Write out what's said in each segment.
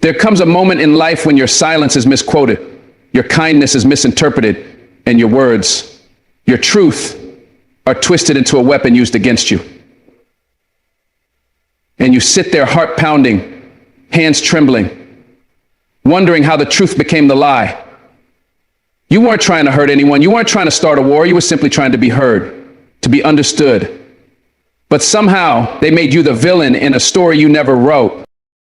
There comes a moment in life when your silence is misquoted, your kindness is misinterpreted, and your words, your truth, are twisted into a weapon used against you. And you sit there, heart pounding, hands trembling, wondering how the truth became the lie. You weren't trying to hurt anyone. You weren't trying to start a war. You were simply trying to be heard, to be understood. But somehow they made you the villain in a story you never wrote.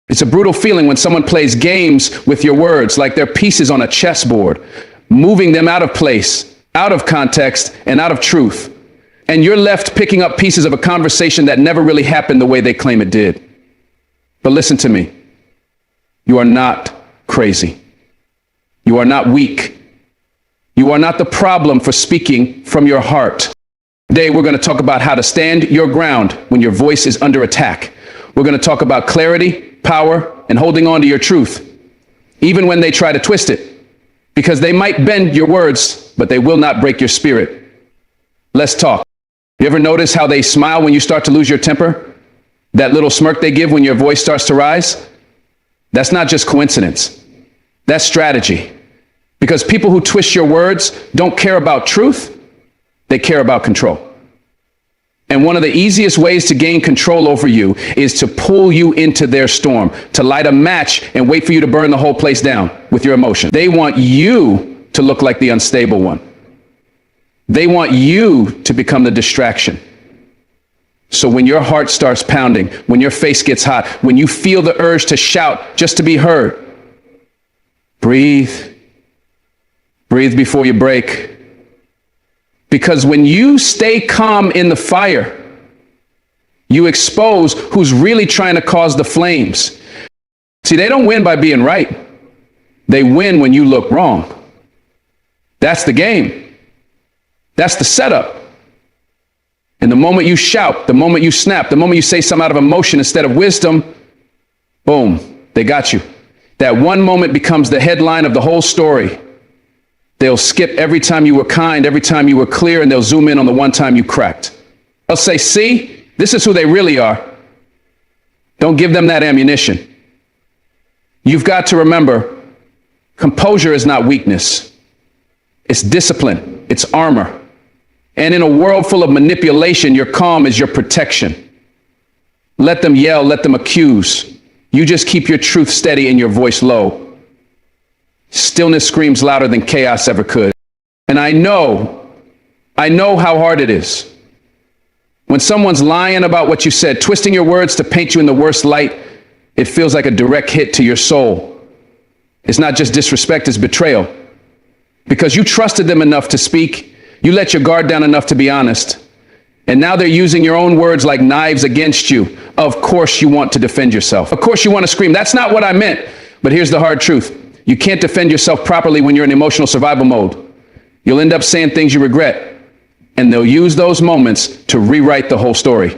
It's a brutal feeling when someone plays games with your words like they're pieces on a chessboard, moving them out of place, out of context, and out of truth. And you're left picking up pieces of a conversation that never really happened the way they claim it did. But listen to me. You are not crazy. You are not weak. You are not the problem for speaking from your heart. Today, we're going to talk about how to stand your ground when your voice is under attack. We're going to talk about clarity, power, and holding on to your truth, even when they try to twist it, because they might bend your words, but they will not break your spirit. Let's talk. You ever notice how they smile when you start to lose your temper? That little smirk they give when your voice starts to rise? That's not just coincidence. That's strategy. Because people who twist your words don't care about truth, they care about control. And one of the easiest ways to gain control over you is to pull you into their storm, to light a match and wait for you to burn the whole place down with your emotion. They want you to look like the unstable one. They want you to become the distraction. So when your heart starts pounding, when your face gets hot, when you feel the urge to shout just to be heard, breathe. Breathe before you break. Because when you stay calm in the fire, you expose who's really trying to cause the flames. See, they don't win by being right. They win when you look wrong. That's the game. That's the setup. And the moment you shout, the moment you snap, the moment you say something out of emotion instead of wisdom, boom, they got you. That one moment becomes the headline of the whole story. They'll skip every time you were kind, every time you were clear, and they'll zoom in on the one time you cracked. They'll say, see, this is who they really are. Don't give them that ammunition. You've got to remember, composure is not weakness. It's discipline. It's armor. And in a world full of manipulation, your calm is your protection. Let them yell, let them accuse. You just keep your truth steady and your voice low. Stillness screams louder than chaos ever could. And I know how hard it is. When someone's lying about what you said, twisting your words to paint you in the worst light, it feels like a direct hit to your soul. It's not just disrespect, it's betrayal. Because you trusted them enough to speak, you let your guard down enough to be honest, and now they're using your own words like knives against you. Of course you want to defend yourself. Of course you want to scream, that's not what I meant. But here's the hard truth. You can't defend yourself properly when you're in emotional survival mode. You'll end up saying things you regret, and they'll use those moments to rewrite the whole story.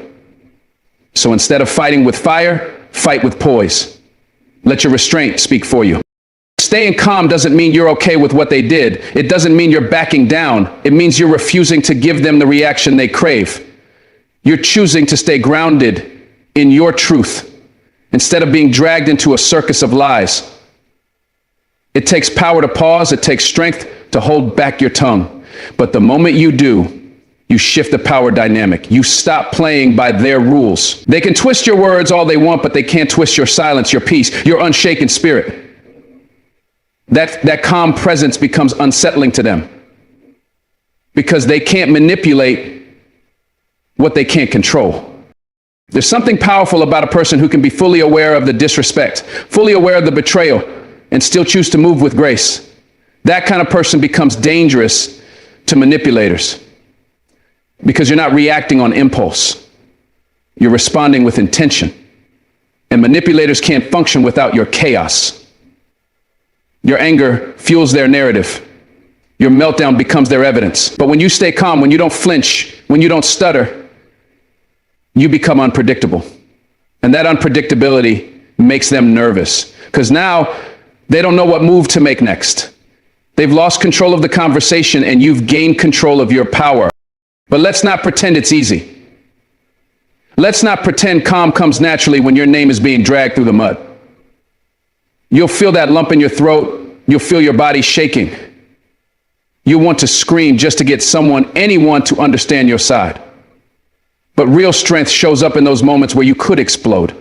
So instead of fighting with fire, fight with poise. Let your restraint speak for you. Staying calm doesn't mean you're okay with what they did. It doesn't mean you're backing down. It means you're refusing to give them the reaction they crave. You're choosing to stay grounded in your truth instead of being dragged into a circus of lies. It takes power to pause. It takes strength to hold back your tongue. But the moment you do, you shift the power dynamic. You stop playing by their rules. They can twist your words all they want, but they can't twist your silence, your peace, your unshaken spirit. That calm presence becomes unsettling to them because they can't manipulate what they can't control. There's something powerful about a person who can be fully aware of the disrespect, fully aware of the betrayal, and still choose to move with grace. That kind of person becomes dangerous to manipulators because you're not reacting on impulse. You're responding with intention. And manipulators can't function without your chaos. Your anger fuels their narrative. Your meltdown becomes their evidence. But when you stay calm, when you don't flinch, when you don't stutter, you become unpredictable. And that unpredictability makes them nervous because now they don't know what move to make next. They've lost control of the conversation and you've gained control of your power. But let's not pretend it's easy. Let's not pretend calm comes naturally when your name is being dragged through the mud. You'll feel that lump in your throat. You'll feel your body shaking. You want to scream just to get anyone to understand your side. But real strength shows up in those moments where you could explode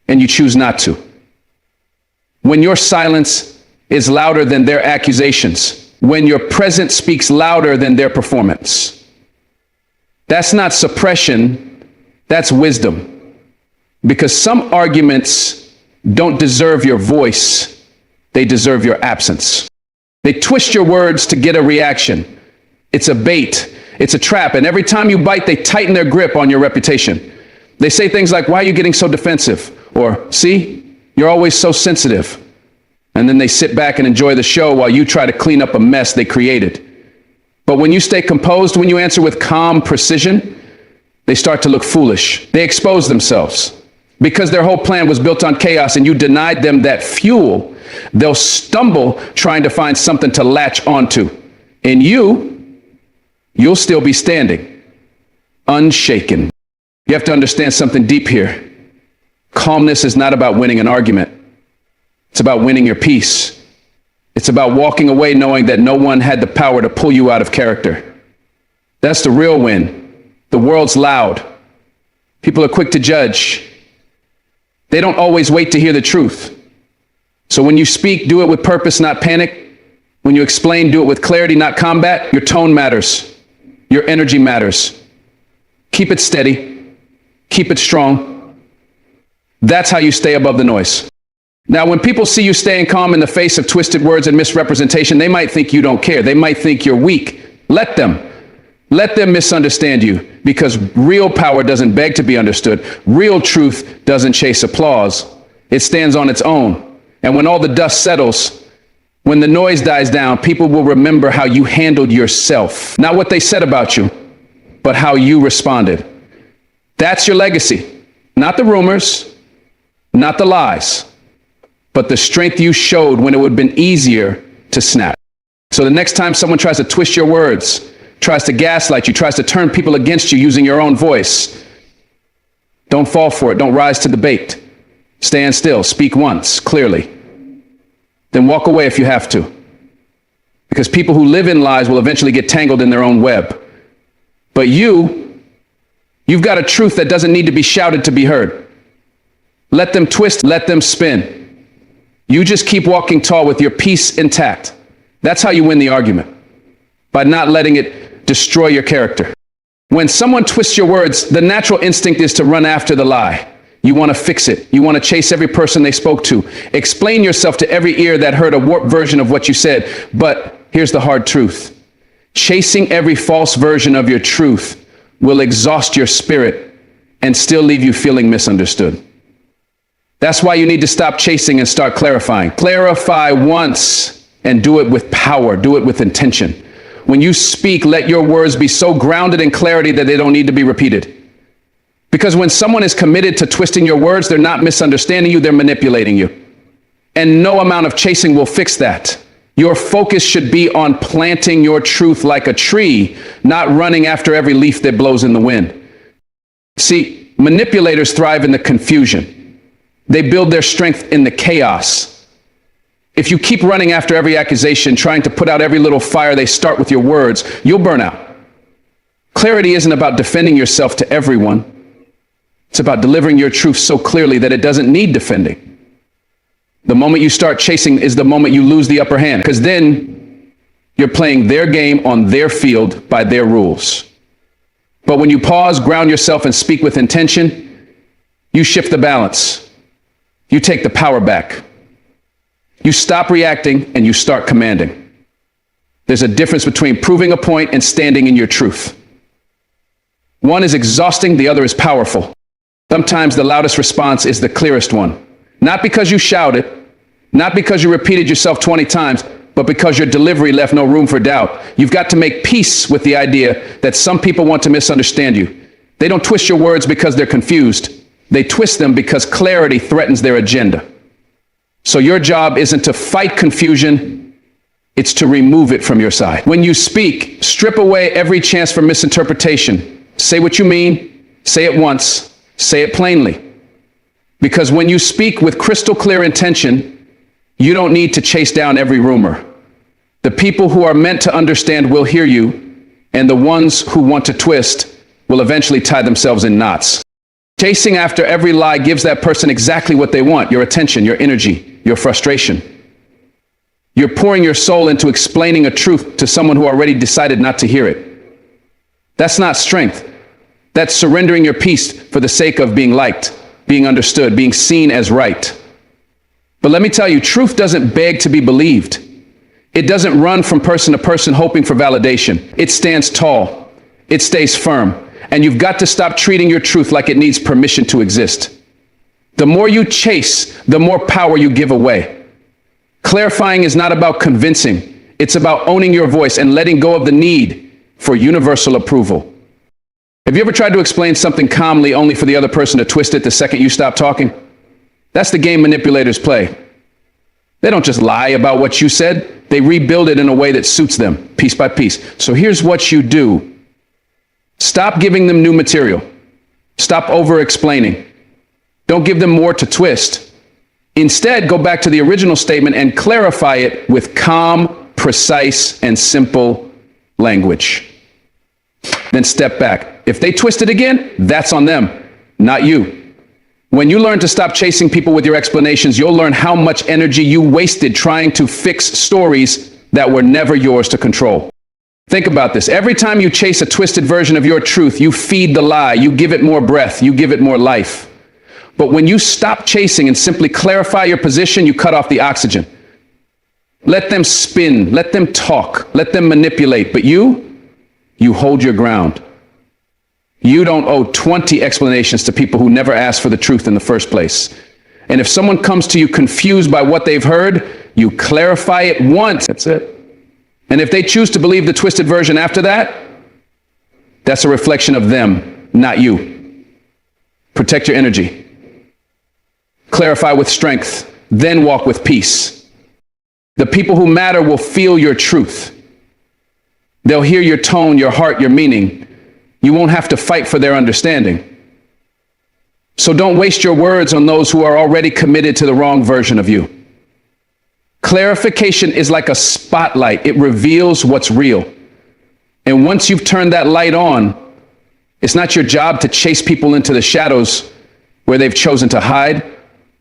and you choose not to. When your silence is louder than their accusations, when your presence speaks louder than their performance. That's not suppression, that's wisdom. Because some arguments don't deserve your voice, they deserve your absence. They twist your words to get a reaction. It's a bait, it's a trap, and every time you bite, they tighten their grip on your reputation. They say things like, "Why are you getting so defensive?" Or, "See, you're always so sensitive." And then they sit back and enjoy the show while you try to clean up a mess they created. But when you stay composed, when you answer with calm precision, they start to look foolish. They expose themselves. Because their whole plan was built on chaos and you denied them that fuel, they'll stumble trying to find something to latch onto. And you'll still be standing, unshaken. You have to understand something deep here. Calmness is not about winning an argument. It's about winning your peace. It's about walking away knowing that no one had the power to pull you out of character. That's the real win. The world's loud. People are quick to judge. They don't always wait to hear the truth. So when you speak, do it with purpose, not panic. When you explain, do it with clarity, not combat. Your tone matters. Your energy matters. Keep it steady. Keep it strong. That's how you stay above the noise. Now, when people see you staying calm in the face of twisted words and misrepresentation, they might think you don't care. They might think you're weak. Let them misunderstand you, because real power doesn't beg to be understood. Real truth doesn't chase applause. It stands on its own. And when all the dust settles, when the noise dies down, people will remember how you handled yourself. Not what they said about you, but how you responded. That's your legacy. Not the rumors, not the lies, but the strength you showed when it would have been easier to snap. So the next time someone tries to twist your words, tries to gaslight you, tries to turn people against you using your own voice, don't fall for it. Don't rise to the bait. Stand still. Speak once, clearly. Then walk away if you have to. Because people who live in lies will eventually get tangled in their own web. But you've got a truth that doesn't need to be shouted to be heard. Let them twist, let them spin. You just keep walking tall with your peace intact. That's how you win the argument, by not letting it destroy your character. When someone twists your words, the natural instinct is to run after the lie. You want to fix it. You want to chase every person they spoke to. Explain yourself to every ear that heard a warped version of what you said. But here's the hard truth. Chasing every false version of your truth will exhaust your spirit and still leave you feeling misunderstood. That's why you need to stop chasing and start clarifying. Clarify once and do it with power. Do it with intention. When you speak, let your words be so grounded in clarity that they don't need to be repeated. Because when someone is committed to twisting your words, they're not misunderstanding you, they're manipulating you. And no amount of chasing will fix that. Your focus should be on planting your truth like a tree, not running after every leaf that blows in the wind. See, manipulators thrive in the confusion. They build their strength in the chaos. If you keep running after every accusation, trying to put out every little fire they start with your words, you'll burn out. Clarity isn't about defending yourself to everyone. It's about delivering your truth so clearly that it doesn't need defending. The moment you start chasing is the moment you lose the upper hand, because then you're playing their game on their field by their rules. But when you pause, ground yourself, and speak with intention, you shift the balance. You take the power back. You stop reacting and you start commanding. There's a difference between proving a point and standing in your truth. One is exhausting, the other is powerful. Sometimes the loudest response is the clearest one. Not because you shouted, not because you repeated yourself 20 times, but because your delivery left no room for doubt. You've got to make peace with the idea that some people want to misunderstand you. They don't twist your words because they're confused. They twist them because clarity threatens their agenda. So your job isn't to fight confusion, it's to remove it from your side. When you speak, strip away every chance for misinterpretation. Say what you mean, say it once, say it plainly. Because when you speak with crystal clear intention, You don't need to chase down every rumor. The people who are meant to understand will hear you, and the ones who want to twist will eventually tie themselves in knots. Chasing after every lie gives that person exactly what they want: your attention, your energy, your frustration. You're pouring your soul into explaining a truth to someone who already decided not to hear it. That's not strength. That's surrendering your peace for the sake of being liked, being understood, being seen as right. But let me tell you, truth doesn't beg to be believed. It doesn't run from person to person hoping for validation. It stands tall. It stays firm. And you've got to stop treating your truth like it needs permission to exist. The more you chase, the more power you give away. Clarifying is not about convincing. It's about owning your voice and letting go of the need for universal approval. Have you ever tried to explain something calmly only for the other person to twist it the second you stop talking? That's the game manipulators play. They don't just lie about what you said. They rebuild it in a way that suits them, piece by piece. So here's what you do. Stop giving them new material. Stop over-explaining. Don't give them more to twist. Instead, go back to the original statement and clarify it with calm, precise, and simple language. Then step back. If they twist it again, that's on them, not you. When you learn to stop chasing people with your explanations, you'll learn how much energy you wasted trying to fix stories that were never yours to control. Think about this. Every time you chase a twisted version of your truth, you feed the lie, you give it more breath, you give it more life. But when you stop chasing and simply clarify your position, you cut off the oxygen. Let them spin, let them talk, let them manipulate, but you hold your ground. You don't owe 20 explanations to people who never asked for the truth in the first place. And if someone comes to you confused by what they've heard, you clarify it once. That's it. And if they choose to believe the twisted version after that, that's a reflection of them, not you. Protect your energy. Clarify with strength, then walk with peace. The people who matter will feel your truth. They'll hear your tone, your heart, your meaning. You won't have to fight for their understanding. So don't waste your words on those who are already committed to the wrong version of you. Clarification is like a spotlight. It reveals what's real. And once you've turned that light on, it's not your job to chase people into the shadows where they've chosen to hide.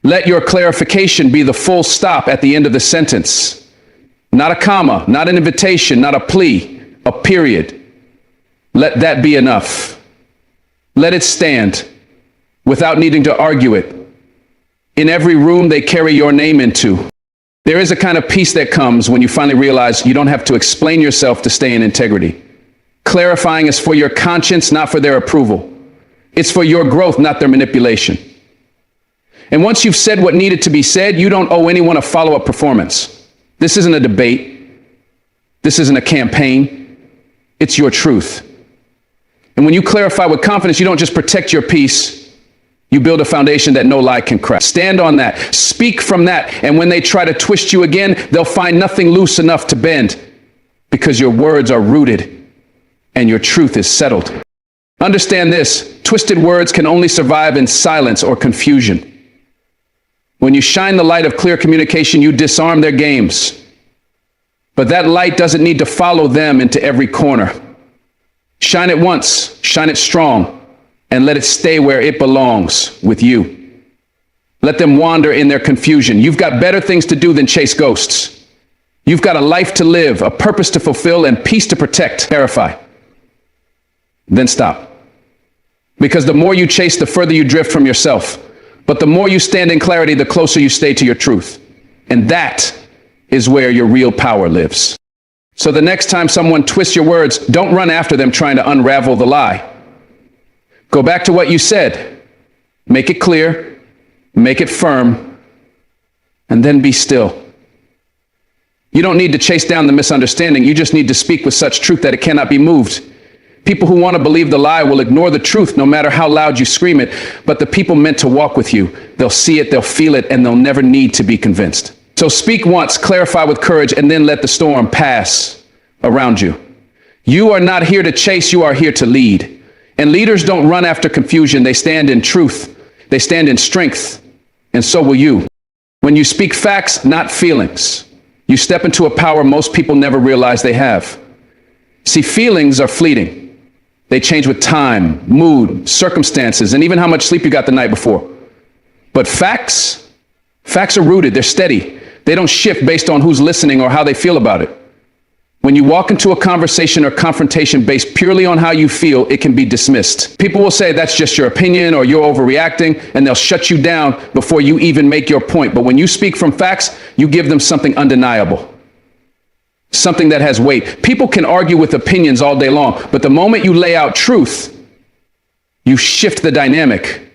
Let your clarification be the full stop at the end of the sentence. Not a comma, not an invitation, not a plea, a period. Let that be enough. Let it stand without needing to argue it. In every room they carry your name into, there is a kind of peace that comes when you finally realize you don't have to explain yourself to stay in integrity. Clarifying is for your conscience, not for their approval. It's for your growth, not their manipulation. And once you've said what needed to be said, you don't owe anyone a follow-up performance. This isn't a debate. This isn't a campaign. It's your truth. And when you clarify with confidence, you don't just protect your peace. You build a foundation that no lie can crack. Stand on that. Speak from that. And when they try to twist you again, they'll find nothing loose enough to bend, because your words are rooted and your truth is settled. Understand this: twisted words can only survive in silence or confusion. When you shine the light of clear communication, you disarm their games. But that light doesn't need to follow them into every corner. Shine it once, shine it strong, and let it stay where it belongs, with you. Let them wander in their confusion. You've got better things to do than chase ghosts. You've got a life to live, a purpose to fulfill, and peace to protect. Clarify. Then stop. Because the more you chase, the further you drift from yourself. But the more you stand in clarity, the closer you stay to your truth. And that is where your real power lives. So the next time someone twists your words, don't run after them trying to unravel the lie. Go back to what you said. Make it clear, make it firm, and then be still. You don't need to chase down the misunderstanding. You just need to speak with such truth that it cannot be moved. People who want to believe the lie will ignore the truth no matter how loud you scream it. But the people meant to walk with you, they'll see it, they'll feel it, and they'll never need to be convinced. So speak once, clarify with courage, and then let the storm pass around you. You are not here to chase, you are here to lead. And leaders don't run after confusion. They stand in truth. They stand in strength. And so will you. When you speak facts, not feelings, you step into a power most people never realize they have. See, feelings are fleeting. They change with time, mood, circumstances, and even how much sleep you got the night before. But facts are rooted, they're steady. They don't shift based on who's listening or how they feel about it. When you walk into a conversation or confrontation based purely on how you feel, it can be dismissed. People will say that's just your opinion or you're overreacting, and they'll shut you down before you even make your point. But when you speak from facts, you give them something undeniable. Something that has weight. People can argue with opinions all day long, but the moment you lay out truth, you shift the dynamic.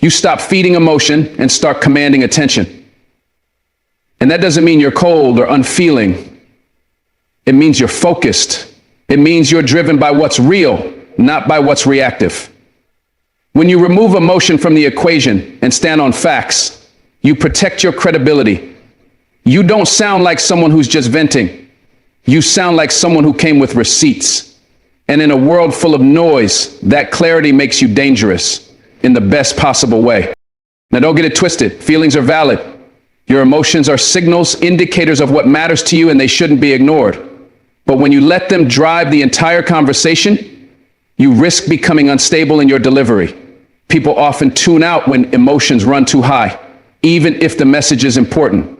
You stop feeding emotion and start commanding attention. And that doesn't mean you're cold or unfeeling. It means you're focused. It means you're driven by what's real, not by what's reactive. When you remove emotion from the equation and stand on facts, you protect your credibility. You don't sound like someone who's just venting. You sound like someone who came with receipts. And in a world full of noise, that clarity makes you dangerous in the best possible way. Now, don't get it twisted. Feelings are valid. Your emotions are signals, indicators of what matters to you, and they shouldn't be ignored. But when you let them drive the entire conversation, you risk becoming unstable in your delivery. People often tune out when emotions run too high, even if the message is important.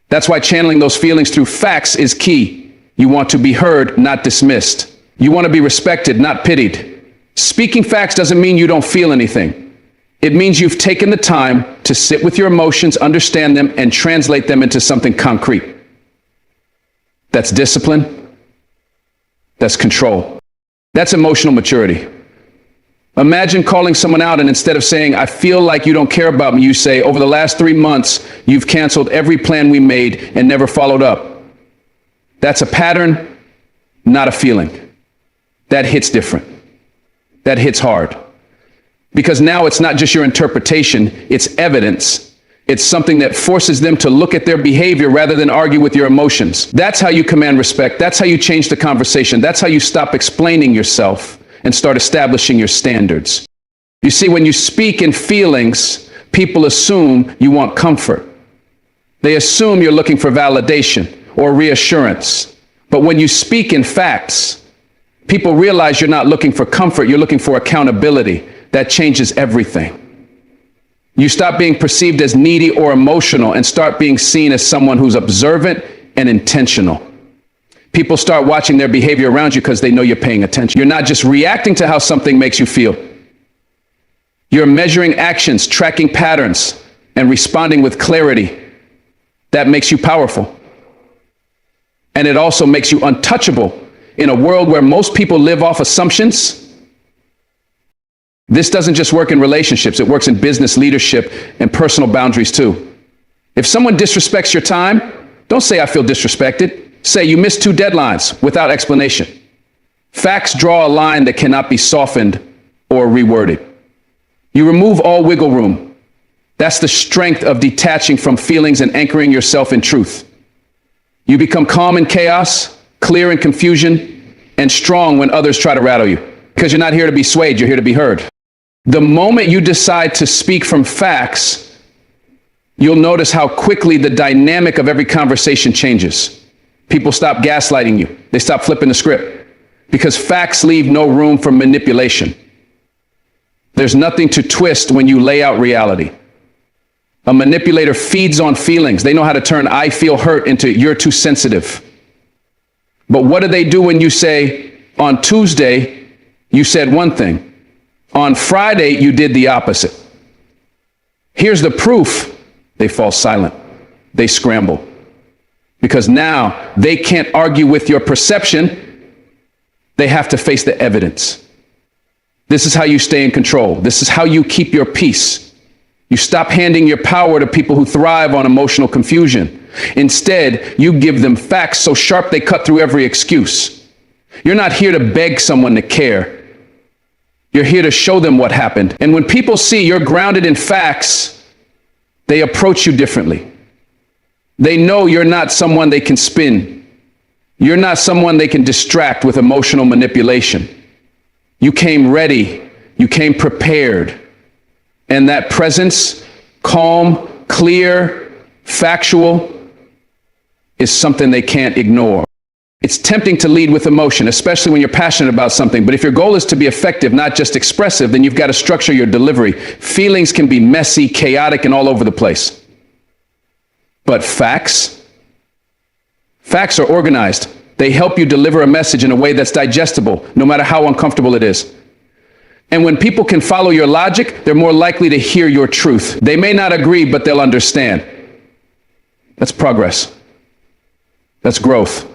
That's why channeling those feelings through facts is key. You want to be heard, not dismissed. You want to be respected, not pitied. Speaking facts doesn't mean you don't feel anything. It means you've taken the time to sit with your emotions, understand them, and translate them into something concrete. That's discipline. That's control. That's emotional maturity. Imagine calling someone out and instead of saying, I feel like you don't care about me, you say, over the last 3 months, you've canceled every plan we made and never followed up. That's a pattern, not a feeling. That hits different. That hits hard. Because now it's not just your interpretation, it's evidence. It's something that forces them to look at their behavior rather than argue with your emotions. That's how you command respect. That's how you change the conversation. That's how you stop explaining yourself and start establishing your standards. You see, when you speak in feelings, people assume you want comfort. They assume you're looking for validation or reassurance. But when you speak in facts, people realize you're not looking for comfort, you're looking for accountability. That changes everything. You stop being perceived as needy or emotional and start being seen as someone who's observant and intentional. People start watching their behavior around you because they know you're paying attention. You're not just reacting to how something makes you feel. You're measuring actions, tracking patterns, and responding with clarity. That makes you powerful. And it also makes you untouchable in a world where most people live off assumptions. This doesn't just work in relationships, it works in business, leadership, and personal boundaries too. If someone disrespects your time, don't say I feel disrespected. Say you missed 2 deadlines without explanation. Facts draw a line that cannot be softened or reworded. You remove all wiggle room. That's the strength of detaching from feelings and anchoring yourself in truth. You become calm in chaos, clear in confusion, and strong when others try to rattle you. Because you're not here to be swayed, you're here to be heard. The moment you decide to speak from facts, you'll notice how quickly the dynamic of every conversation changes. People stop gaslighting you. They stop flipping the script because facts leave no room for manipulation. There's nothing to twist when you lay out reality. A manipulator feeds on feelings. They know how to turn I feel hurt into you're too sensitive. But what do they do when you say, on Tuesday, you said one thing. On Friday, you did the opposite. Here's the proof. They fall silent. They scramble. Because now they can't argue with your perception. They have to face the evidence. This is how you stay in control. This is how you keep your peace. You stop handing your power to people who thrive on emotional confusion. Instead, you give them facts so sharp they cut through every excuse. You're not here to beg someone to care. You're here to show them what happened. And when people see you're grounded in facts, they approach you differently. They know you're not someone they can spin. You're not someone they can distract with emotional manipulation. You came ready. You came prepared. And that presence, calm, clear, factual, is something they can't ignore. It's tempting to lead with emotion, especially when you're passionate about something. But if your goal is to be effective, not just expressive, then you've got to structure your delivery. Feelings can be messy, chaotic, and all over the place. But facts are organized. They help you deliver a message in a way that's digestible, no matter how uncomfortable it is. And when people can follow your logic, they're more likely to hear your truth. They may not agree, but they'll understand. That's progress. That's growth.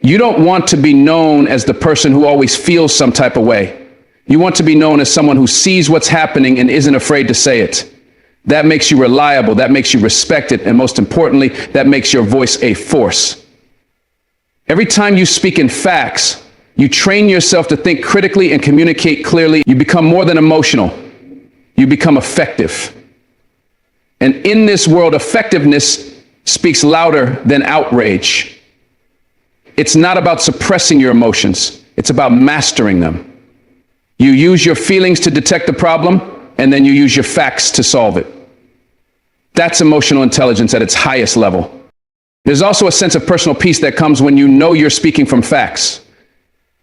You don't want to be known as the person who always feels some type of way. You want to be known as someone who sees what's happening and isn't afraid to say it. That makes you reliable, that makes you respected, and most importantly, that makes your voice a force. Every time you speak in facts, you train yourself to think critically and communicate clearly. You become more than emotional. You become effective. And in this world, effectiveness speaks louder than outrage. It's not about suppressing your emotions. It's about mastering them. You use your feelings to detect the problem, and then you use your facts to solve it. That's emotional intelligence at its highest level. There's also a sense of personal peace that comes when you know you're speaking from facts.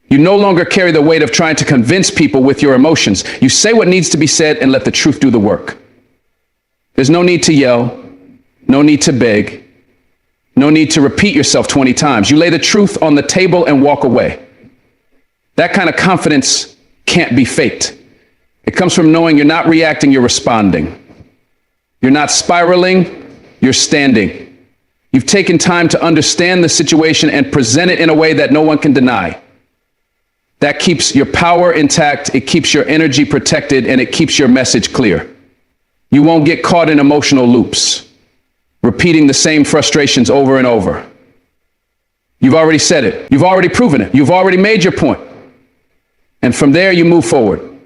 You no longer carry the weight of trying to convince people with your emotions. You say what needs to be said and let the truth do the work. There's no need to yell, no need to beg, no need to repeat yourself 20 times. You lay the truth on the table and walk away. That kind of confidence can't be faked. It comes from knowing you're not reacting, you're responding. You're not spiraling, you're standing. You've taken time to understand the situation and present it in a way that no one can deny. That keeps your power intact, it keeps your energy protected, and it keeps your message clear. You won't get caught in emotional loops, repeating the same frustrations over and over. You've already said it. You've already proven it. You've already made your point. And from there, you move forward.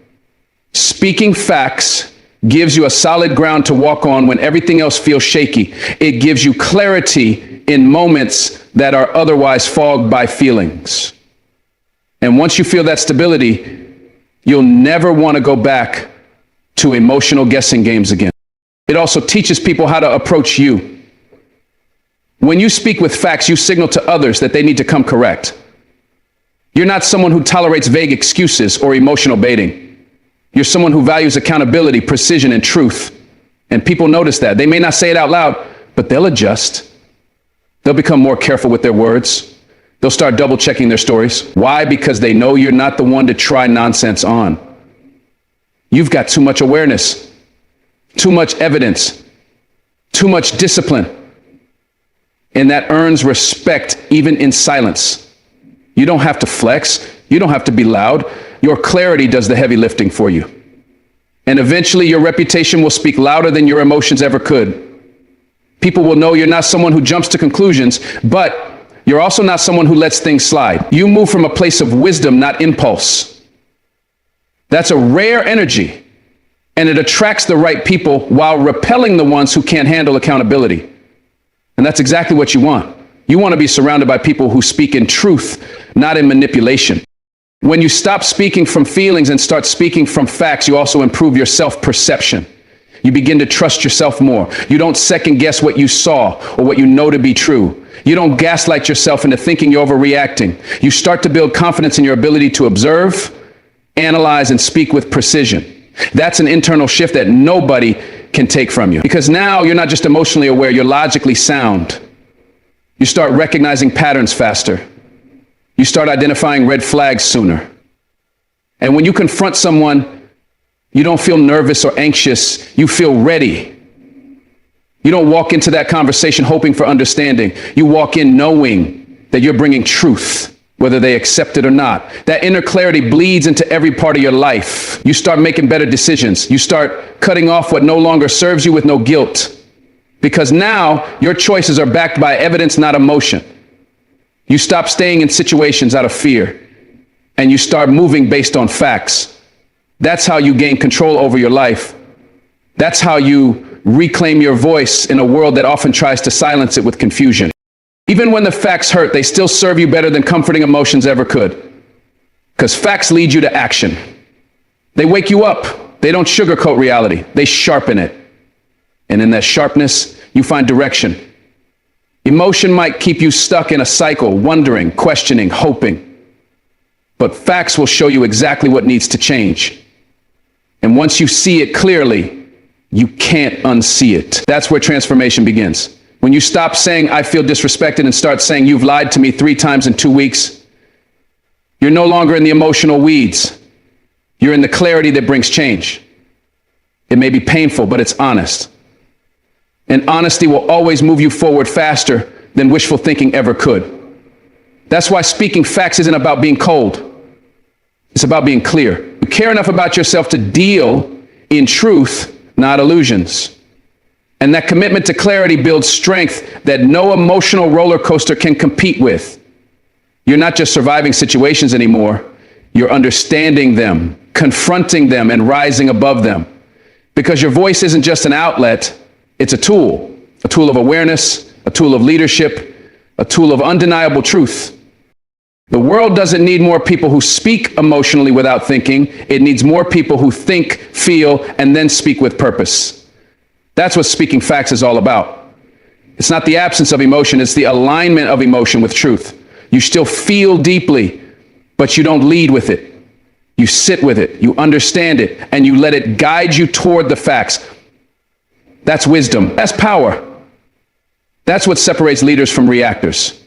Speaking facts gives you a solid ground to walk on when everything else feels shaky. It gives you clarity in moments that are otherwise fogged by feelings. And once you feel that stability, you'll never want to go back to emotional guessing games again. It also teaches people how to approach you. When you speak with facts, you signal to others that they need to come correct. You're not someone who tolerates vague excuses or emotional baiting. You're someone who values accountability, precision, and truth. And people notice that. They may not say it out loud, but they'll adjust. They'll become more careful with their words. They'll start double checking their stories. Why? Because they know you're not the one to try nonsense on. You've got too much awareness, too much evidence, too much discipline. And that earns respect even in silence. You don't have to flex. You don't have to be loud. Your clarity does the heavy lifting for you. And eventually your reputation will speak louder than your emotions ever could. People will know you're not someone who jumps to conclusions, but you're also not someone who lets things slide. You move from a place of wisdom, not impulse. That's a rare energy, and it attracts the right people while repelling the ones who can't handle accountability. And that's exactly what you want. You want to be surrounded by people who speak in truth, not in manipulation. When you stop speaking from feelings and start speaking from facts, you also improve your self-perception. You begin to trust yourself more. You don't second guess what you saw or what you know to be true. You don't gaslight yourself into thinking you're overreacting. You start to build confidence in your ability to observe, analyze, and speak with precision. That's an internal shift that nobody can take from you. Because now you're not just emotionally aware, you're logically sound. You start recognizing patterns faster. You start identifying red flags sooner. And when you confront someone, you don't feel nervous or anxious. You feel ready. You don't walk into that conversation hoping for understanding. You walk in knowing that you're bringing truth, whether they accept it or not. That inner clarity bleeds into every part of your life. You start making better decisions. You start cutting off what no longer serves you with no guilt. Because now your choices are backed by evidence, not emotion. You stop staying in situations out of fear, and you start moving based on facts. That's how you gain control over your life. That's how you reclaim your voice in a world that often tries to silence it with confusion. Even when the facts hurt, they still serve you better than comforting emotions ever could. Because facts lead you to action. They wake you up. They don't sugarcoat reality. They sharpen it. And in that sharpness, you find direction. Emotion might keep you stuck in a cycle, wondering, questioning, hoping. But facts will show you exactly what needs to change. And once you see it clearly, you can't unsee it. That's where transformation begins. When you stop saying, I feel disrespected, and start saying, you've lied to me 3 times in 2 weeks, you're no longer in the emotional weeds. You're in the clarity that brings change. It may be painful, but it's honest. And honesty will always move you forward faster than wishful thinking ever could. That's why speaking facts isn't about being cold. It's about being clear. You care enough about yourself to deal in truth, not illusions. And that commitment to clarity builds strength that no emotional roller coaster can compete with. You're not just surviving situations anymore. You're understanding them, confronting them, and rising above them. Because your voice isn't just an outlet, it's a tool of awareness, a tool of leadership, a tool of undeniable truth. The world doesn't need more people who speak emotionally without thinking. It needs more people who think, feel, and then speak with purpose. That's what speaking facts is all about. It's not the absence of emotion, it's the alignment of emotion with truth. You still feel deeply, but you don't lead with it. You sit with it, you understand it, and you let it guide you toward the facts. That's wisdom. That's power. That's what separates leaders from reactors.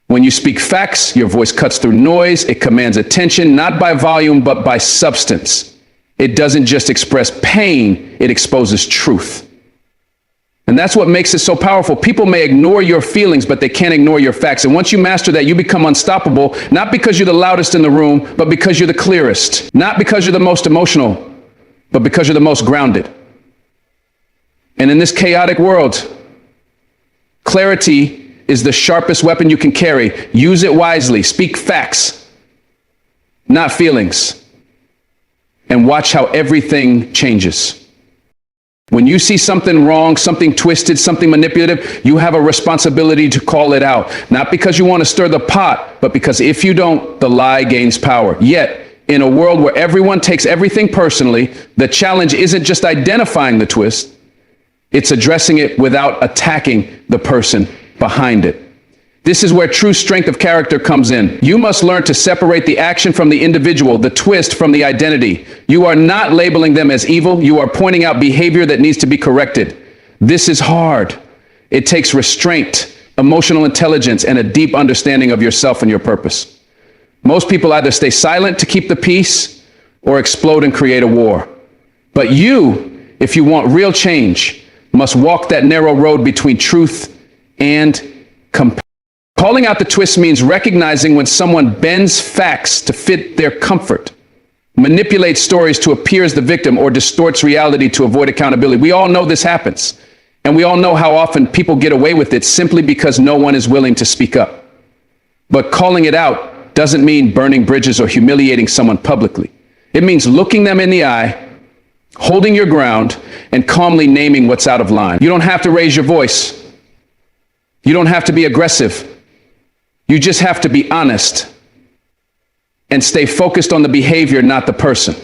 When you speak facts, your voice cuts through noise. It commands attention, not by volume, but by substance. It doesn't just express pain, it exposes truth. And that's what makes it so powerful. People may ignore your feelings, but they can't ignore your facts. And once you master that, you become unstoppable, not because you're the loudest in the room, but because you're the clearest. Not because you're the most emotional, but because you're the most grounded. And in this chaotic world, clarity is the sharpest weapon you can carry. Use it wisely. Speak facts, not feelings. And watch how everything changes. When you see something wrong, something twisted, something manipulative, you have a responsibility to call it out. Not because you want to stir the pot, but because if you don't, the lie gains power. Yet, in a world where everyone takes everything personally, the challenge isn't just identifying the twist, it's addressing it without attacking the person behind it. This is where true strength of character comes in. You must learn to separate the action from the individual, the twist from the identity. You are not labeling them as evil. You are pointing out behavior that needs to be corrected. This is hard. It takes restraint, emotional intelligence, and a deep understanding of yourself and your purpose. Most people either stay silent to keep the peace or explode and create a war. But you, if you want real change, must walk that narrow road between truth and compassion. Calling out the twist means recognizing when someone bends facts to fit their comfort, manipulates stories to appear as the victim, or distorts reality to avoid accountability. We all know this happens, and we all know how often people get away with it simply because no one is willing to speak up. But calling it out doesn't mean burning bridges or humiliating someone publicly. It means looking them in the eye, holding your ground, and calmly naming what's out of line. You don't have to raise your voice. You don't have to be aggressive. You just have to be honest and stay focused on the behavior, not the person.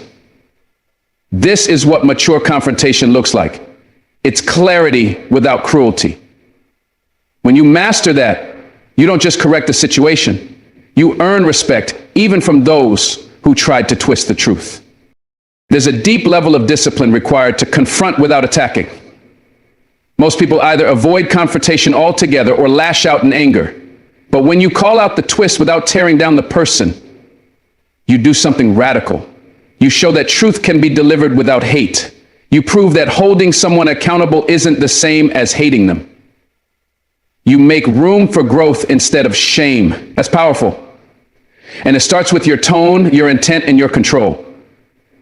This is what mature confrontation looks like. It's clarity without cruelty. When you master that, you don't just correct the situation. You earn respect, even from those who tried to twist the truth. There's a deep level of discipline required to confront without attacking. Most people either avoid confrontation altogether or lash out in anger. But when you call out the twist without tearing down the person, you do something radical. You show that truth can be delivered without hate. You prove that holding someone accountable isn't the same as hating them. You make room for growth instead of shame. That's powerful. And it starts with your tone, your intent, and your control.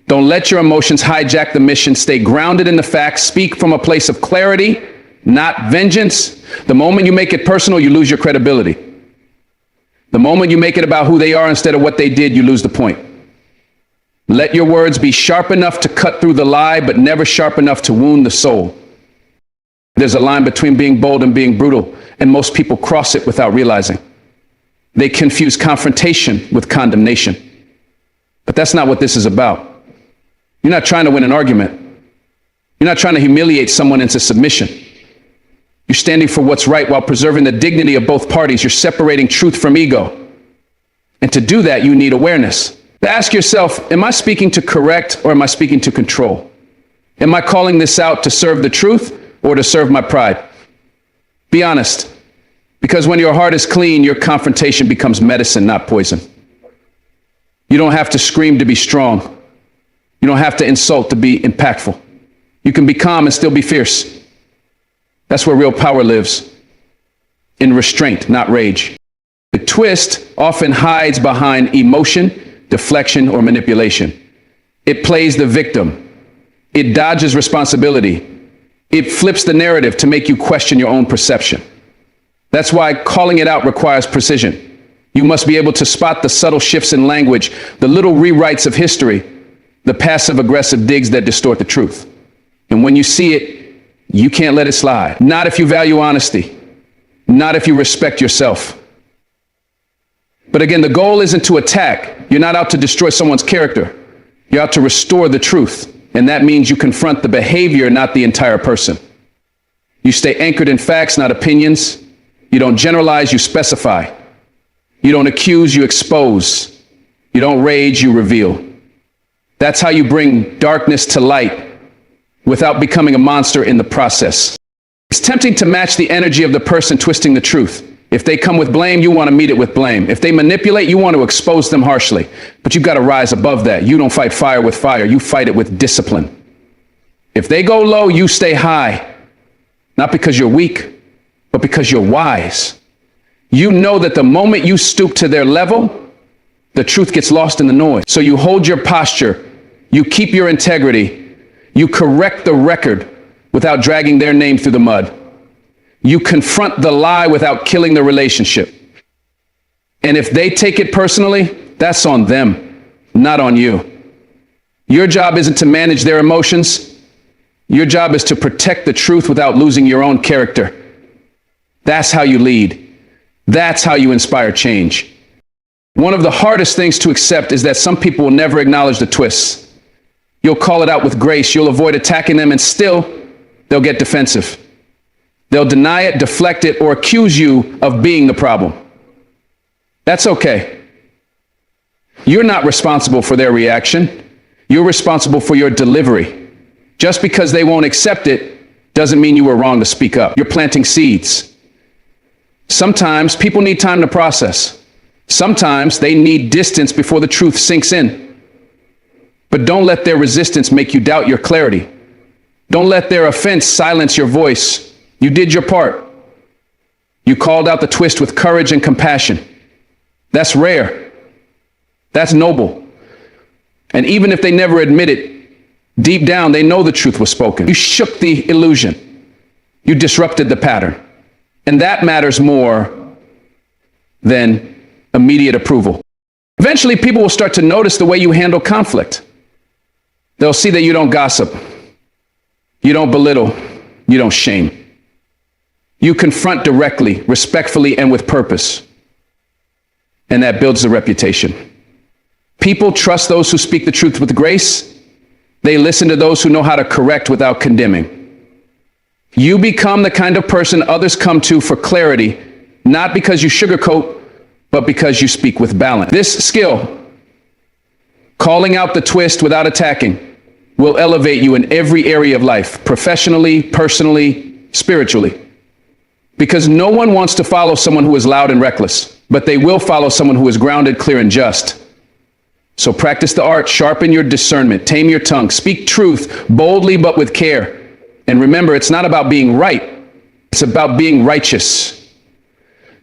Don't let your emotions hijack the mission. Stay grounded in the facts. Speak from a place of clarity, not vengeance. The moment you make it personal, you lose your credibility. The moment you make it about who they are instead of what they did, you lose the point. Let your words be sharp enough to cut through the lie, but never sharp enough to wound the soul. There's a line between being bold and being brutal, and most people cross it without realizing. They confuse confrontation with condemnation. But that's not what this is about. You're not trying to win an argument. You're not trying to humiliate someone into submission. You're standing for what's right while preserving the dignity of both parties. You're separating truth from ego. And to do that, you need awareness. Ask yourself, am I speaking to correct or am I speaking to control? Am I calling this out to serve the truth or to serve my pride? Be honest, because when your heart is clean, your confrontation becomes medicine, not poison. You don't have to scream to be strong. You don't have to insult to be impactful. You can be calm and still be fierce. That's where real power lives, in restraint, not rage. The twist often hides behind emotion, deflection, or manipulation. It plays the victim. It dodges responsibility. It flips the narrative to make you question your own perception. That's why calling it out requires precision. You must be able to spot the subtle shifts in language, the little rewrites of history, the passive-aggressive digs that distort the truth. And when you see it, you can't let it slide. Not if you value honesty. Not if you respect yourself. But again, the goal isn't to attack. You're not out to destroy someone's character. You're out to restore the truth. And that means you confront the behavior, not the entire person. You stay anchored in facts, not opinions. You don't generalize, you specify. You don't accuse, you expose. You don't rage, you reveal. That's how you bring darkness to light without becoming a monster in the process. It's tempting to match the energy of the person twisting the truth. If they come with blame, you want to meet it with blame. If they manipulate, you want to expose them harshly. But you've got to rise above that. You don't fight fire with fire. You fight it with discipline. If they go low, you stay high. Not because you're weak, but because you're wise. You know that the moment you stoop to their level, the truth gets lost in the noise. So you hold your posture. You keep your integrity. You correct the record without dragging their name through the mud. You confront the lie without killing the relationship. And if they take it personally, that's on them, not on you. Your job isn't to manage their emotions. Your job is to protect the truth without losing your own character. That's how you lead. That's how you inspire change. One of the hardest things to accept is that some people will never acknowledge the twists. You'll call it out with grace. You'll avoid attacking them, and still, they'll get defensive. They'll deny it, deflect it, or accuse you of being the problem. That's okay. You're not responsible for their reaction. You're responsible for your delivery. Just because they won't accept it doesn't mean you were wrong to speak up. You're planting seeds. Sometimes people need time to process. Sometimes they need distance before the truth sinks in. But don't let their resistance make you doubt your clarity. Don't let their offense silence your voice. You did your part. You called out the twist with courage and compassion. That's rare. That's noble. And even if they never admit it, deep down, they know the truth was spoken. You shook the illusion. You disrupted the pattern. And that matters more than immediate approval. Eventually, people will start to notice the way you handle conflict. They'll see that you don't gossip. You don't belittle. You don't shame. You confront directly, respectfully, and with purpose. And that builds a reputation. People trust those who speak the truth with grace. They listen to those who know how to correct without condemning. You become the kind of person others come to for clarity, not because you sugarcoat, but because you speak with balance. This skill, calling out the twist without attacking, will elevate you in every area of life, professionally, personally, spiritually. Because no one wants to follow someone who is loud and reckless, but they will follow someone who is grounded, clear, and just. So practice the art, sharpen your discernment, tame your tongue, speak truth boldly but with care. And remember, it's not about being right, it's about being righteous.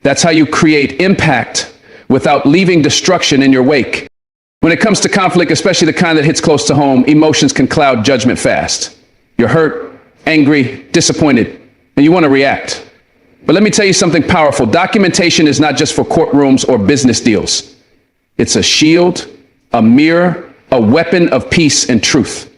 That's how you create impact without leaving destruction in your wake. When it comes to conflict, especially the kind that hits close to home, emotions can cloud judgment fast. You're hurt, angry, disappointed, and you want to react. But let me tell you something powerful. Documentation is not just for courtrooms or business deals. It's a shield, a mirror, a weapon of peace and truth.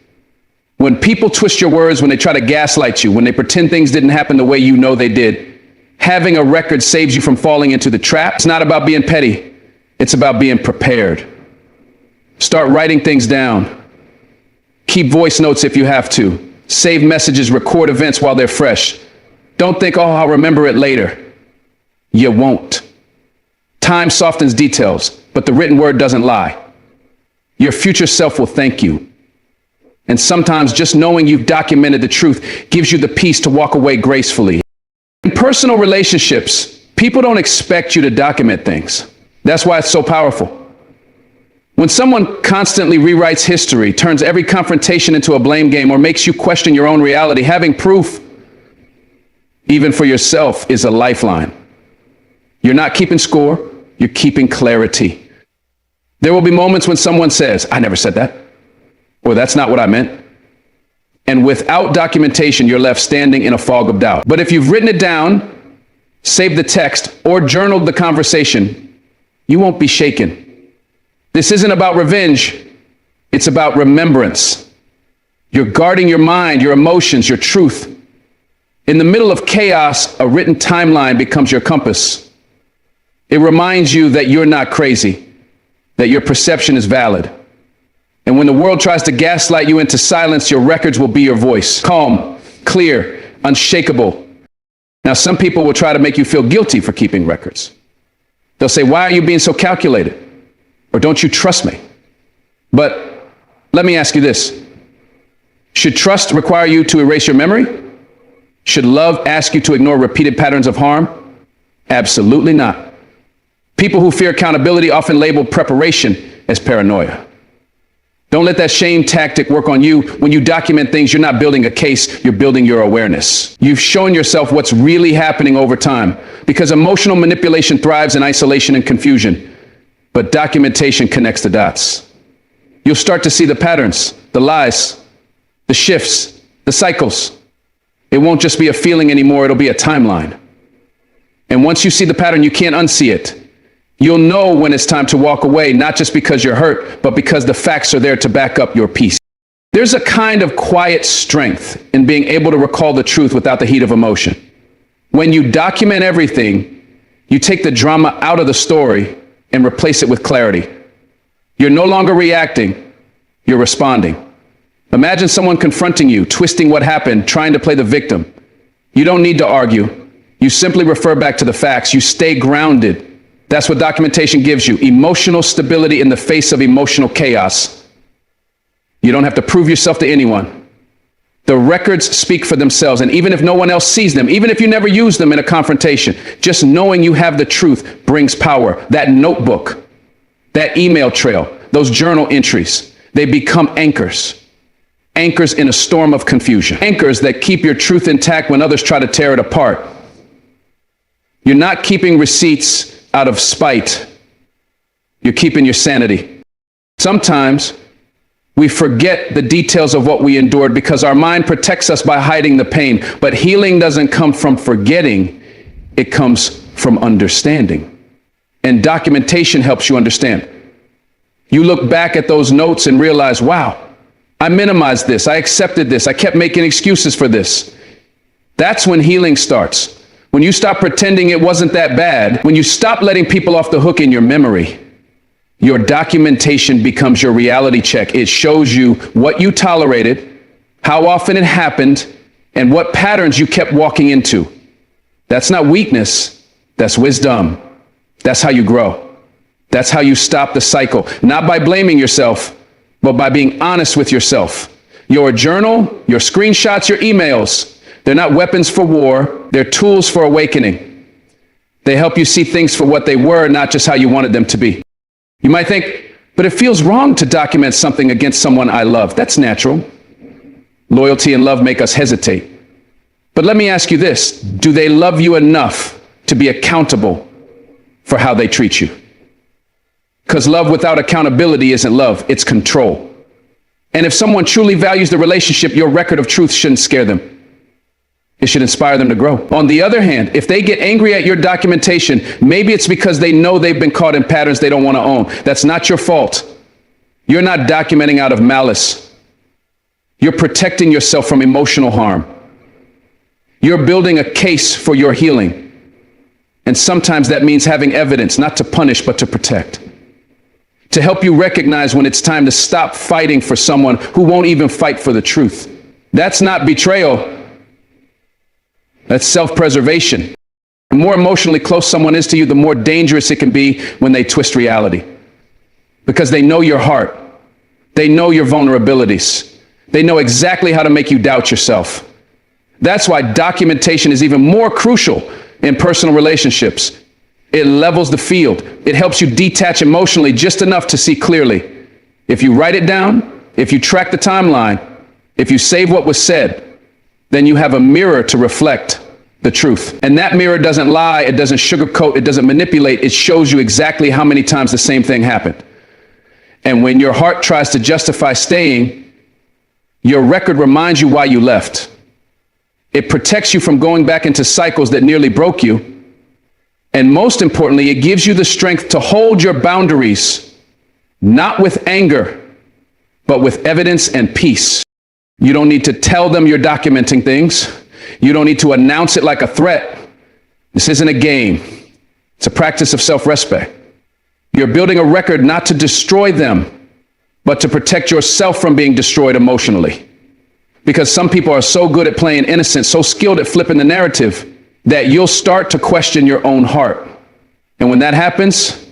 When people twist your words, when they try to gaslight you, when they pretend things didn't happen the way you know they did, having a record saves you from falling into the trap. It's not about being petty. It's about being prepared. Start writing things down. Keep voice notes if you have to. Save messages, record events while they're fresh. Don't think, oh, I'll remember it later. You won't. Time softens details, but the written word doesn't lie. Your future self will thank you. And sometimes just knowing you've documented the truth gives you the peace to walk away gracefully. In personal relationships, people don't expect you to document things. That's why it's so powerful. When someone constantly rewrites history, turns every confrontation into a blame game, or makes you question your own reality, having proof, even for yourself, is a lifeline. You're not keeping score, you're keeping clarity. There will be moments when someone says, I never said that, or that's not what I meant. And without documentation, you're left standing in a fog of doubt. But if you've written it down, saved the text, or journaled the conversation, you won't be shaken. This isn't about revenge, it's about remembrance. You're guarding your mind, your emotions, your truth. In the middle of chaos, a written timeline becomes your compass. It reminds you that you're not crazy, that your perception is valid. And when the world tries to gaslight you into silence, your records will be your voice. Calm, clear, unshakable. Now, some people will try to make you feel guilty for keeping records. They'll say, why are you being so calculated? Or don't you trust me? But let me ask you this. Should trust require you to erase your memory? Should love ask you to ignore repeated patterns of harm? Absolutely not. People who fear accountability often label preparation as paranoia. Don't let that shame tactic work on you. When you document things, you're not building a case, you're building your awareness. You've shown yourself what's really happening over time, because emotional manipulation thrives in isolation and confusion. But documentation connects the dots. You'll start to see the patterns, the lies, the shifts, the cycles. It won't just be a feeling anymore, it'll be a timeline. And once you see the pattern, you can't unsee it. You'll know when it's time to walk away, not just because you're hurt, but because the facts are there to back up your peace. There's a kind of quiet strength in being able to recall the truth without the heat of emotion. When you document everything, you take the drama out of the story and replace it with clarity. You're no longer reacting, you're responding. Imagine someone confronting you, twisting what happened, trying to play the victim. You don't need to argue. You simply refer back to the facts. You stay grounded. That's what documentation gives you, emotional stability in the face of emotional chaos. You don't have to prove yourself to anyone. The records speak for themselves, and even if no one else sees them, even if you never use them in a confrontation, just knowing you have the truth brings power. That notebook, that email trail, those journal entries, they become anchors. Anchors in a storm of confusion. Anchors that keep your truth intact when others try to tear it apart. You're not keeping receipts out of spite. You're keeping your sanity. Sometimes we forget the details of what we endured because our mind protects us by hiding the pain. But healing doesn't come from forgetting. It comes from understanding. And documentation helps you understand. You look back at those notes and realize, wow, I minimized this. I accepted this. I kept making excuses for this. That's when healing starts. When you stop pretending it wasn't that bad, when you stop letting people off the hook in your memory, your documentation becomes your reality check. It shows you what you tolerated, how often it happened, and what patterns you kept walking into. That's not weakness, that's wisdom. That's how you grow. That's how you stop the cycle, not by blaming yourself, but by being honest with yourself. Your journal, your screenshots, your emails, they're not weapons for war, they're tools for awakening. They help you see things for what they were, not just how you wanted them to be. You might think, but it feels wrong to document something against someone I love. That's natural. Loyalty and love make us hesitate. But let me ask you this, do they love you enough to be accountable for how they treat you? Because love without accountability isn't love, it's control. And if someone truly values the relationship, your record of truth shouldn't scare them. It should inspire them to grow. On the other hand, if they get angry at your documentation, maybe it's because they know they've been caught in patterns they don't want to own. That's not your fault. You're not documenting out of malice. You're protecting yourself from emotional harm. You're building a case for your healing. And sometimes that means having evidence, not to punish, but to protect. To help you recognize when it's time to stop fighting for someone who won't even fight for the truth. That's not betrayal. That's self-preservation. The more emotionally close someone is to you, the more dangerous it can be when they twist reality. Because they know your heart. They know your vulnerabilities. They know exactly how to make you doubt yourself. That's why documentation is even more crucial in personal relationships. It levels the field. It helps you detach emotionally just enough to see clearly. If you write it down, if you track the timeline, if you save what was said, then you have a mirror to reflect the truth. And that mirror doesn't lie, it doesn't sugarcoat, it doesn't manipulate, it shows you exactly how many times the same thing happened. And when your heart tries to justify staying, your record reminds you why you left. It protects you from going back into cycles that nearly broke you. And most importantly, it gives you the strength to hold your boundaries, not with anger, but with evidence and peace. You don't need to tell them you're documenting things. You don't need to announce it like a threat. This isn't a game. It's a practice of self-respect. You're building a record not to destroy them, but to protect yourself from being destroyed emotionally. Because some people are so good at playing innocent, so skilled at flipping the narrative, that you'll start to question your own heart. And when that happens,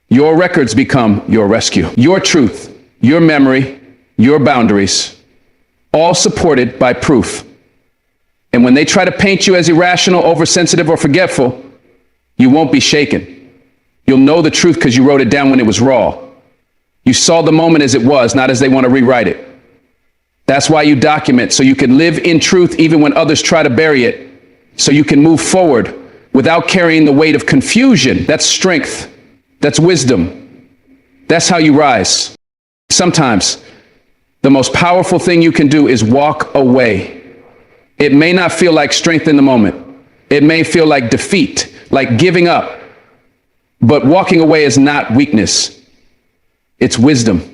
your records become your rescue. Your truth, your memory, your boundaries, all supported by proof. And when they try to paint you as irrational, oversensitive, or forgetful, you won't be shaken. You'll know the truth because you wrote it down when it was raw. You saw the moment as it was, not as they want to rewrite it. That's why you document, so you can live in truth even when others try to bury it, so you can move forward without carrying the weight of confusion. That's strength. That's wisdom. That's how you rise. Sometimes the most powerful thing you can do is walk away. It may not feel like strength in the moment. It may feel like defeat, like giving up. But walking away is not weakness. It's wisdom.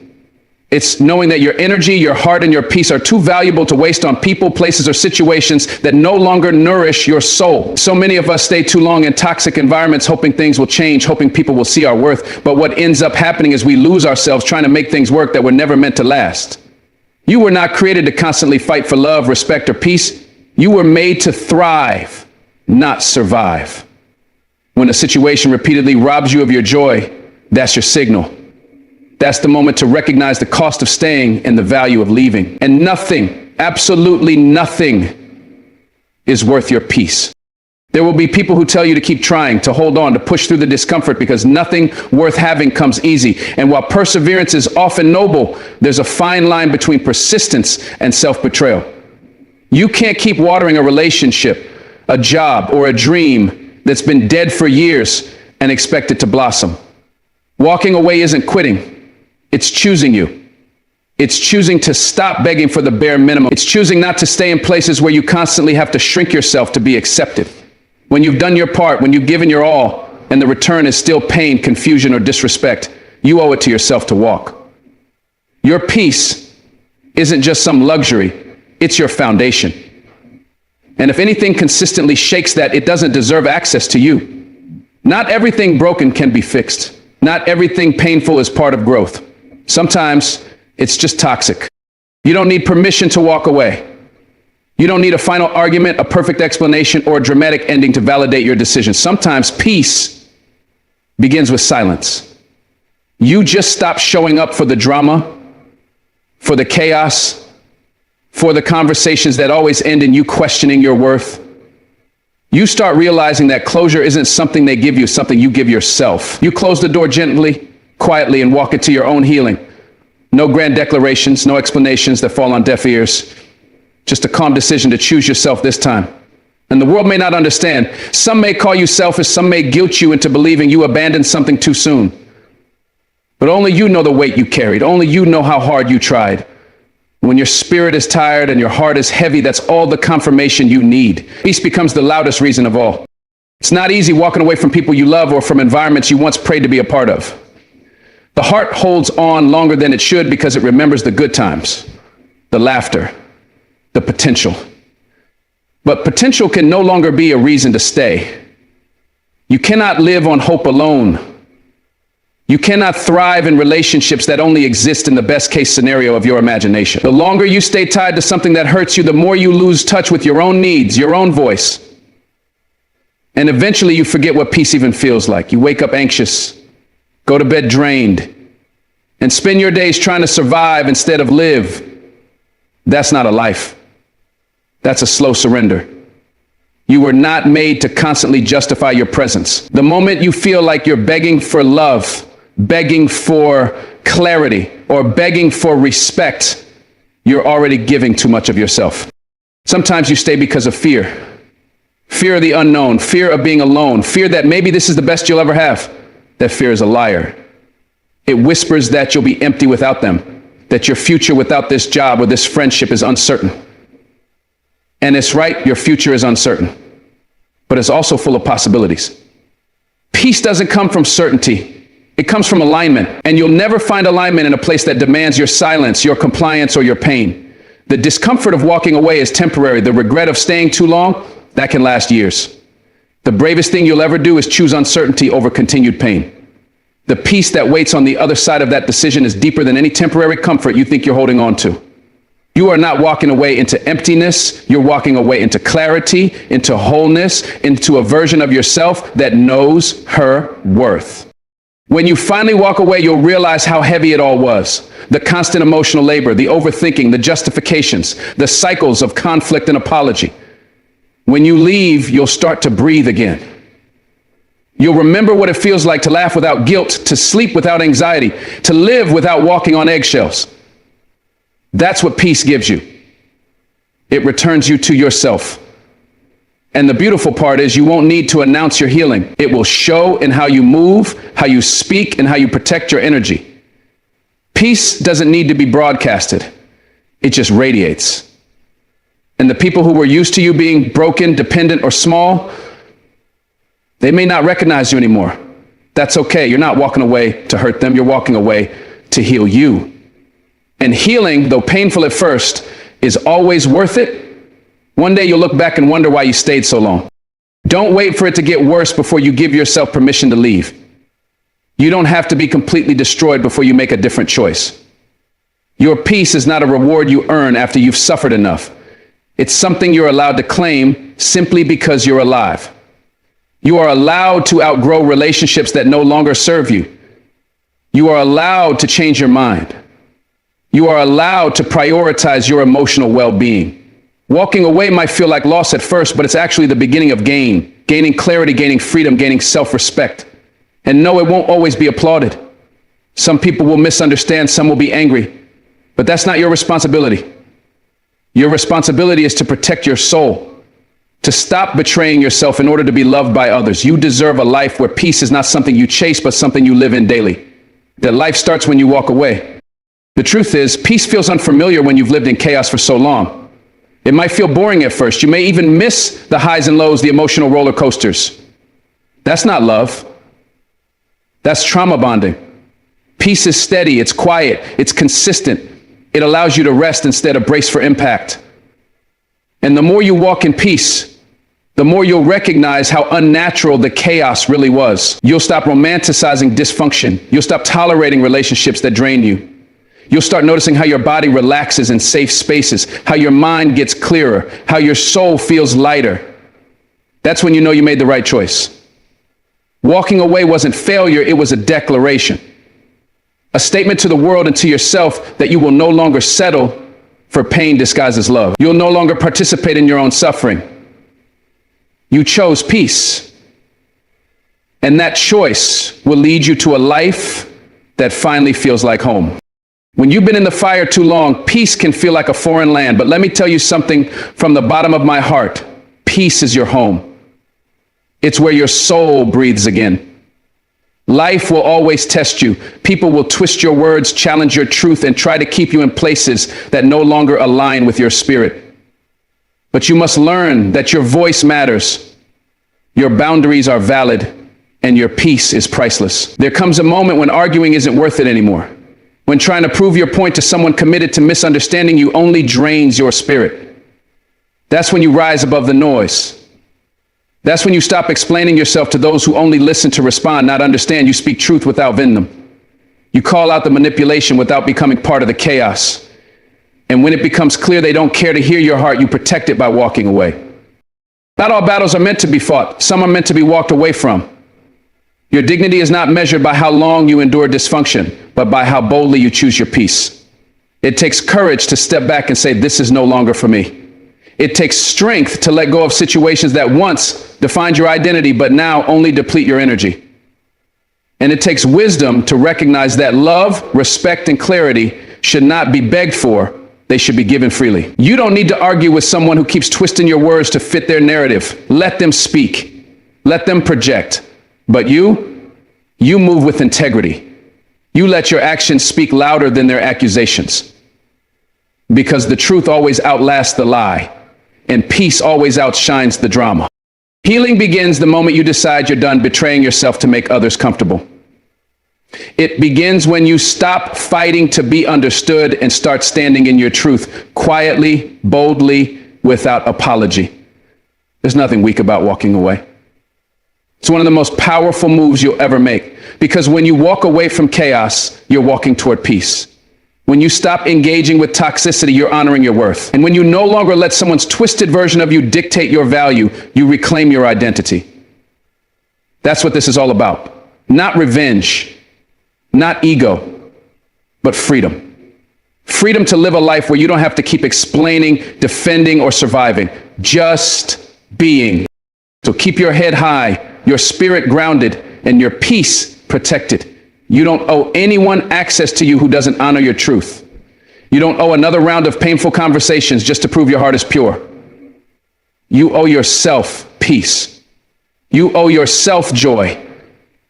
It's knowing that your energy, your heart, and your peace are too valuable to waste on people, places, or situations that no longer nourish your soul. So many of us stay too long in toxic environments, hoping things will change, hoping people will see our worth. But what ends up happening is we lose ourselves trying to make things work that were never meant to last. You were not created to constantly fight for love, respect, or peace. You were made to thrive, not survive. When a situation repeatedly robs you of your joy, that's your signal. That's the moment to recognize the cost of staying and the value of leaving. And nothing, absolutely nothing, is worth your peace. There will be people who tell you to keep trying, to hold on, to push through the discomfort, because nothing worth having comes easy. And while perseverance is often noble, there's a fine line between persistence and self-betrayal. You can't keep watering a relationship, a job, or a dream that's been dead for years and expect it to blossom. Walking away isn't quitting. It's choosing you. It's choosing to stop begging for the bare minimum. It's choosing not to stay in places where you constantly have to shrink yourself to be accepted. When you've done your part, when you've given your all, and the return is still pain, confusion, or disrespect, you owe it to yourself to walk. Your peace isn't just some luxury, it's your foundation. And if anything consistently shakes that, it doesn't deserve access to you. Not everything broken can be fixed. Not everything painful is part of growth. Sometimes it's just toxic. You don't need permission to walk away. You don't need a final argument, a perfect explanation, or a dramatic ending to validate your decision. Sometimes peace begins with silence. You just stop showing up for the drama, for the chaos, for the conversations that always end in you questioning your worth. You start realizing that closure isn't something they give you, something you give yourself. You close the door gently, quietly, and walk into your own healing. No grand declarations, no explanations that fall on deaf ears. Just a calm decision to choose yourself this time. And the world may not understand. Some may call you selfish, some may guilt you into believing you abandoned something too soon. But only you know the weight you carried. Only you know how hard you tried. When your spirit is tired and your heart is heavy, that's all the confirmation you need. Peace becomes the loudest reason of all. It's not easy walking away from people you love or from environments you once prayed to be a part of. The heart holds on longer than it should because it remembers the good times, the laughter, the potential. But potential can no longer be a reason to stay. You cannot live on hope alone. You cannot thrive in relationships that only exist in the best case scenario of your imagination. The longer you stay tied to something that hurts you, the more you lose touch with your own needs, your own voice. And eventually you forget what peace even feels like. You wake up anxious, go to bed drained, and spend your days trying to survive instead of live. That's not a life. That's a slow surrender. You were not made to constantly justify your presence. The moment you feel like you're begging for love, begging for clarity, or begging for respect, you're already giving too much of yourself. Sometimes you stay because of fear. Fear of the unknown, fear of being alone, fear that maybe this is the best you'll ever have. That fear is a liar. It whispers that you'll be empty without them, that your future without this job or this friendship is uncertain. And it's right, your future is uncertain, but it's also full of possibilities. Peace doesn't come from certainty. It comes from alignment, and you'll never find alignment in a place that demands your silence, your compliance, or your pain. The discomfort of walking away is temporary. The regret of staying too long, that can last years. The bravest thing you'll ever do is choose uncertainty over continued pain. The peace that waits on the other side of that decision is deeper than any temporary comfort you think you're holding on to. You are not walking away into emptiness. You're walking away into clarity, into wholeness, into a version of yourself that knows her worth. When you finally walk away, you'll realize how heavy it all was. The constant emotional labor, the overthinking, the justifications, the cycles of conflict and apology. When you leave, you'll start to breathe again. You'll remember what it feels like to laugh without guilt, to sleep without anxiety, to live without walking on eggshells. That's what peace gives you. It returns you to yourself. And the beautiful part is you won't need to announce your healing. It will show in how you move, how you speak, and how you protect your energy. Peace doesn't need to be broadcasted. It just radiates. And the people who were used to you being broken, dependent, or small, they may not recognize you anymore. That's okay. You're not walking away to hurt them. You're walking away to heal you. And healing, though painful at first, is always worth it. One day you'll look back and wonder why you stayed so long. Don't wait for it to get worse before you give yourself permission to leave. You don't have to be completely destroyed before you make a different choice. Your peace is not a reward you earn after you've suffered enough. It's something you're allowed to claim simply because you're alive. You are allowed to outgrow relationships that no longer serve you. You are allowed to change your mind. You are allowed to prioritize your emotional well-being. Walking away might feel like loss at first, but it's actually the beginning of gaining clarity, gaining freedom, gaining self-respect. And no, it won't always be applauded. Some people will misunderstand, some will be angry, but that's not your responsibility. Your responsibility is to protect your soul, to stop betraying yourself in order to be loved by others. You deserve a life where peace is not something you chase, but something you live in daily. That life starts when you walk away. The truth is, peace feels unfamiliar when you've lived in chaos for so long. It might feel boring at first. You may even miss the highs and lows, the emotional roller coasters. That's not love. That's trauma bonding. Peace is steady, it's quiet, it's consistent. It allows you to rest instead of brace for impact. And the more you walk in peace, the more you'll recognize how unnatural the chaos really was. You'll stop romanticizing dysfunction. You'll stop tolerating relationships that drain you. You'll start noticing how your body relaxes in safe spaces, how your mind gets clearer, how your soul feels lighter. That's when you know you made the right choice. Walking away wasn't failure, it was a declaration. A statement to the world and to yourself that you will no longer settle for pain disguised as love. You'll no longer participate in your own suffering. You chose peace. And that choice will lead you to a life that finally feels like home. When you've been in the fire too long, peace can feel like a foreign land. But let me tell you something from the bottom of my heart. Peace is your home. It's where your soul breathes again. Life will always test you. People will twist your words, challenge your truth, and try to keep you in places that no longer align with your spirit. But you must learn that your voice matters, your boundaries are valid, and your peace is priceless. There comes a moment when arguing isn't worth it anymore. When trying to prove your point to someone committed to misunderstanding you only drains your spirit. That's when you rise above the noise. That's when you stop explaining yourself to those who only listen to respond, not understand. You speak truth without venom. You call out the manipulation without becoming part of the chaos. And when it becomes clear they don't care to hear your heart, you protect it by walking away. Not all battles are meant to be fought. Some are meant to be walked away from. Your dignity is not measured by how long you endure dysfunction, but by how boldly you choose your peace. It takes courage to step back and say, this is no longer for me. It takes strength to let go of situations that once defined your identity, but now only deplete your energy. And it takes wisdom to recognize that love, respect, and clarity should not be begged for. They should be given freely. You don't need to argue with someone who keeps twisting your words to fit their narrative. Let them speak. Let them project. But you move with integrity. You let your actions speak louder than their accusations. Because the truth always outlasts the lie, and peace always outshines the drama. Healing begins the moment you decide you're done betraying yourself to make others comfortable. It begins when you stop fighting to be understood and start standing in your truth, quietly, boldly, without apology. There's nothing weak about walking away. It's one of the most powerful moves you'll ever make, because when you walk away from chaos, you're walking toward peace. When you stop engaging with toxicity, you're honoring your worth. And when you no longer let someone's twisted version of you dictate your value, you reclaim your identity. That's what this is all about. Not revenge, not ego, but freedom. Freedom to live a life where you don't have to keep explaining, defending, or surviving. Just being. So keep your head high, your spirit grounded, and your peace protected. You don't owe anyone access to you who doesn't honor your truth. You don't owe another round of painful conversations just to prove your heart is pure. You owe yourself peace. You owe yourself joy.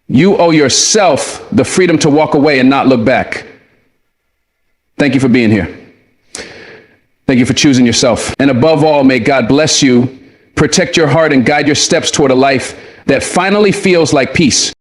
You owe yourself the freedom to walk away and not look back. Thank you for being here. Thank you for choosing yourself. And above all, may God bless you, protect your heart, and guide your steps toward a life that finally feels like peace.